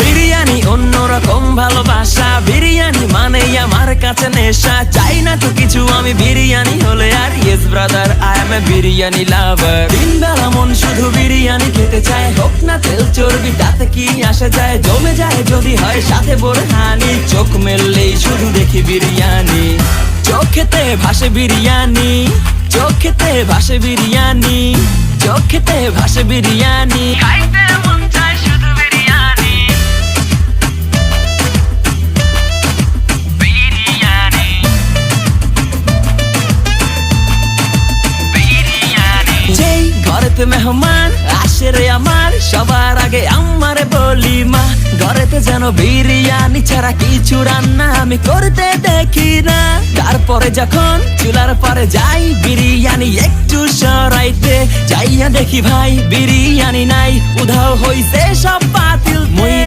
বিরিয়ানি অন্যরকম ভালোবাসা, বিরিয়ানি মানে আমার কাছে নেশা। চাই না তো কিছু আমি বিরিয়ানি হলে আর, yes brother I M A biryani লাভার। দিন বেলা মন শুধু বিরিয়ানি খেতে চায়, হোক না তেল চর্বি তাতে কি আসে যায়। জমে যায় যদি হয় সাথে বোরহানি, চোখ মেললেই শুধু দেখি বিরিয়ানি। চোখেতে ভাসে বিরিয়ানি, চোখেতে ভাসে বিরিয়ানি, চোখেতে ভাসে বিরিয়ানি। খাইতে মন চায় শুধু বিরিয়ানি, বিরিয়ানি, বিরিয়ানি। যেই ঘরেতে মেহমান আসে রে আমার, সবার আগে আমারে বলি মা। ঘরেতে যেন বিরিয়ানি ছাড়া কিছু রান্না আমি করতে দেখি না। তারপরে যখন চুলার পরে যাই বিরিয়ানি একটু সরাইতে, যাইয়া দেখি ভাই বিরিয়ানি নাই, উধাও হইছে সব পাতিল।